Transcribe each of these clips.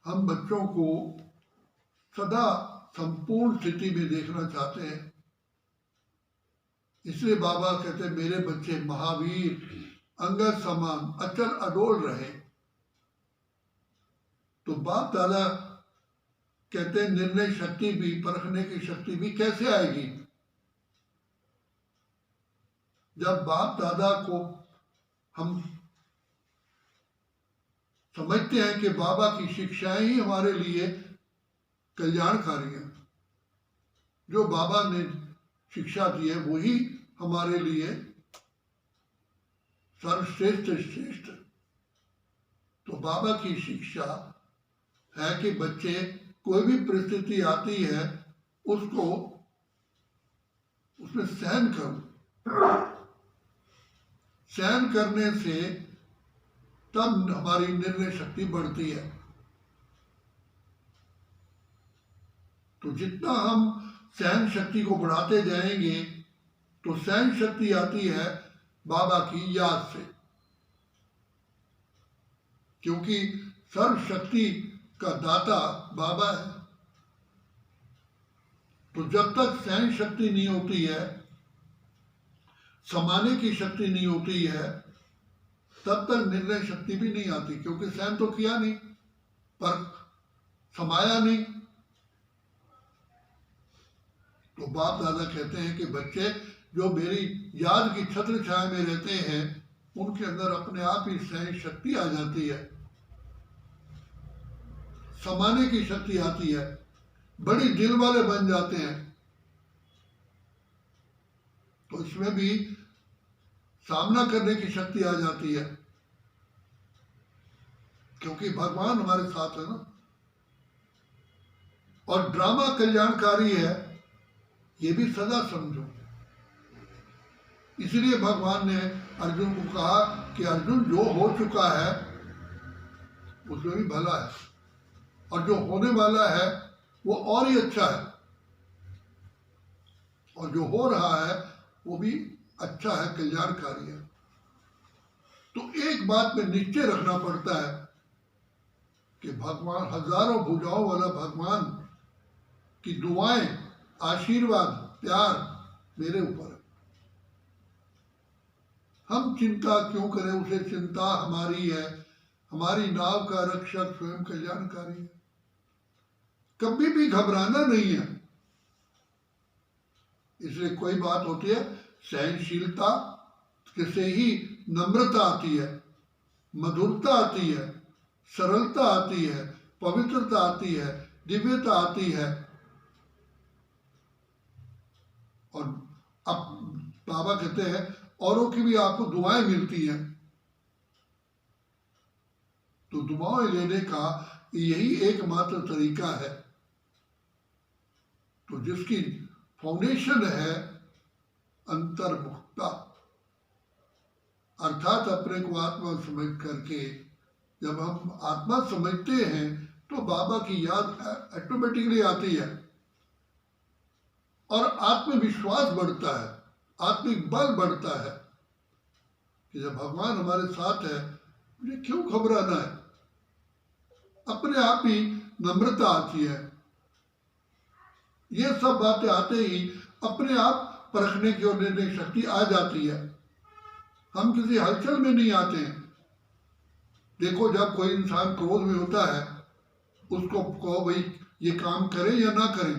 हम बच्चों को सदा संपूर्ण स्थिति में देखना चाहते हैं। इसलिए बाबा कहते हैं मेरे बच्चे महावीर अंगद समान अचल अडोल रहे। तो बाप दादा कहते हैं निर्णय शक्ति भी, परखने की शक्ति भी कैसे आएगी? जब बाप दादा को हम समझते हैं कि बाबा की शिक्षाएं ही हमारे लिए कल्याणकारी है। जो बाबा ने शिक्षा दी है वही हमारे लिए सर्वश्रेष्ठ श्रेष्ठ। तो बाबा की शिक्षा है कि बच्चे कोई भी परिस्थिति आती है उसको उसमें सहन करो। सहन करने से तब हमारी निर्णय शक्ति बढ़ती है। तो जितना हम सहन शक्ति को बढ़ाते जाएंगे तो सहन शक्ति आती है बाबा की याद से, क्योंकि सर्वशक्ति का दाता बाबा है। तो जब तक सहन शक्ति नहीं होती है, समाने की शक्ति नहीं होती है, तब तक निर्णय शक्ति भी नहीं आती, क्योंकि सहन तो किया नहीं पर समाया नहीं। तो बाप दादा कहते हैं कि बच्चे जो मेरी याद की छत्र छाया में रहते हैं उनके अंदर अपने आप ही सहन शक्ति आ जाती है, समाने की शक्ति आती है, बड़ी दिल वाले बन जाते हैं। तो इसमें भी सामना करने की शक्ति आ जाती है, क्योंकि भगवान हमारे साथ है ना। और ड्रामा कल्याणकारी है, ये भी सदा समझो। इसलिए भगवान ने अर्जुन को कहा कि अर्जुन जो हो चुका है उसमें भी भला है, और जो होने वाला है वो और ही अच्छा है, और जो हो रहा है वो भी अच्छा है, कल्याणकारी है। तो एक बात में निश्चय रखना पड़ता है कि भगवान, हजारों भुजाओं वाला भगवान की दुआएं, आशीर्वाद, प्यार मेरे ऊपर है। हम चिंता क्यों करें उसे, चिंता हमारी है। हमारी नाव का रक्षक स्वयं कल्याणकारी है। कभी भी घबराना नहीं है। इसलिए कोई बात होती है, सहनशीलता से ही नम्रता आती है, मधुरता आती है, सरलता आती है, पवित्रता आती है, दिव्यता आती है। और अब बाबा कहते हैं औरों की भी आपको दुआएं मिलती हैं। तो दुआएं लेने का यही एकमात्र तरीका है। तो जिसकी फाउंडेशन है अंतर्मुखता, अर्थात अपने को आत्मा समझ करके जब हम आत्मा समझते हैं तो बाबा की याद ऑटोमेटिकली आती है, और आत्मविश्वास बढ़ता है, आत्मिक बल बढ़ता है कि जब भगवान हमारे साथ है मुझे क्यों घबराना है। अपने आप ही नम्रता आती है। ये सब बातें आते ही अपने आप परखने की और निर्णय शक्ति आ जाती है। हम किसी हलचल में नहीं आते हैं। देखो, जब कोई इंसान क्रोध में होता है उसको कहो भाई ये काम करें या ना करें,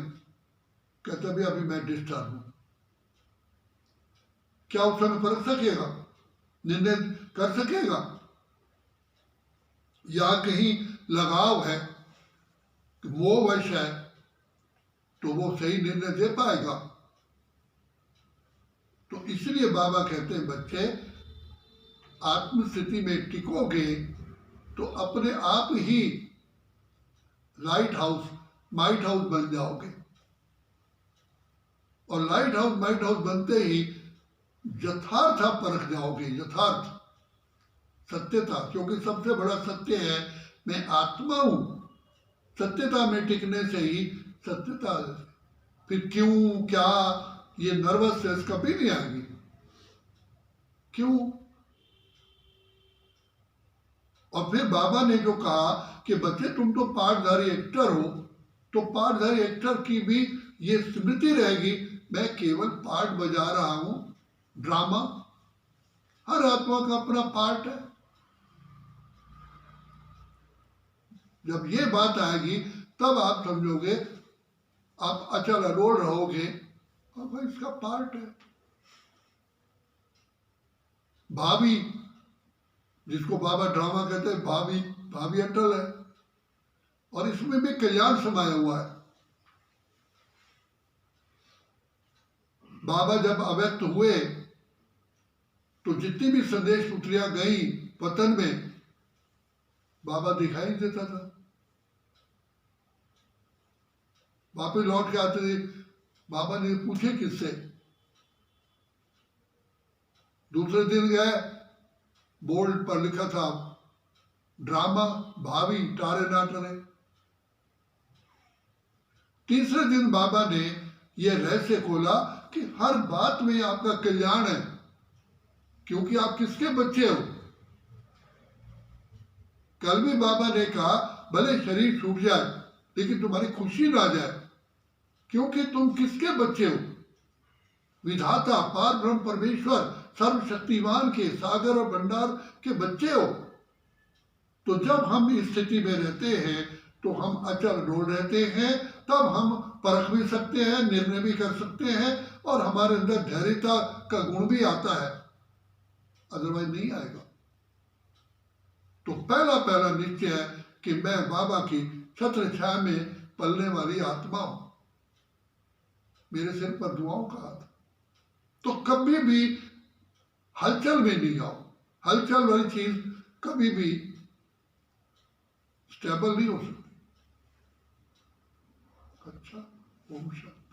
कहते भी अभी मैं डिस्टर्ब हूं। क्या उस समय परख सकेगा, निर्णय कर सकेगा? या कहीं लगाव है, मोहवश है, तो वो सही निर्णय दे पाएगा? तो इसलिए बाबा कहते हैं बच्चे आत्मस्थिति में टिकोगे तो अपने आप ही लाइट हाउस, माइट हाउस बन जाओगे। और लाइट हाउस, माइट हाउस बनते ही यथार्थ आप परख जाओगे, यथार्थ सत्यता, क्योंकि सबसे बड़ा सत्य है मैं आत्मा हूं। सत्यता में टिकने से ही सत्यता। फिर क्यों, क्या, ये नर्वसनेस कभी नहीं आएगी। क्यों? और फिर बाबा ने जो कहा कि बच्चे तुम तो पाठधारी एक्टर हो, तो पाठधारी एक्टर की भी ये स्मृति रहेगी, मैं केवल पाठ बजा रहा हूं, ड्रामा। हर आत्मा का अपना पार्ट है। जब ये बात आएगी तब आप समझोगे, आप अचल अडोल रहोगे, और भाई इसका पार्ट है। भाभी, जिसको बाबा ड्रामा कहते हैं, भाभी भाभी अटल है, और इसमें भी कल्याण समाया हुआ है। बाबा जब अव्यक्त हुए तो जितनी भी संदेश पुत्रियां गई पतन में, बाबा दिखाई देता था। वापिस लौट के आते थे, बाबा ने पूछे किससे, दूसरे दिन गए, बोर्ड पर लिखा था ड्रामा भाभी तारे ना टरे। तीसरे दिन बाबा ने यह रहस्य खोला कि हर बात में आपका कल्याण है, क्योंकि आप किसके बच्चे हो। कल भी बाबा ने कहा भले शरीर छूट जाए लेकिन तुम्हारी खुशी ना जाए, क्योंकि तुम किसके बच्चे हो, विधाता पार ब्रह्म परमेश्वर सर्वशक्तिमान के सागर और भंडार के बच्चे हो। तो जब हम इस स्थिति में रहते हैं तो हम अचल डोल रहते हैं, तब हम परख भी सकते हैं, निर्णय भी कर सकते हैं, और हमारे अंदर धैर्यता का गुण भी आता है, अदरवाइज नहीं आएगा। तो पहला पहला निश्चय है कि मैं बाबा की छत्र छाया में पलने वाली आत्मा हूं, मेरे सिर पर दुआओं का हाथ। तो कभी भी हलचल में नहीं आओ। हलचल वाली चीज कभी भी स्टेबल नहीं हो सकती। अच्छा, ओम शांति।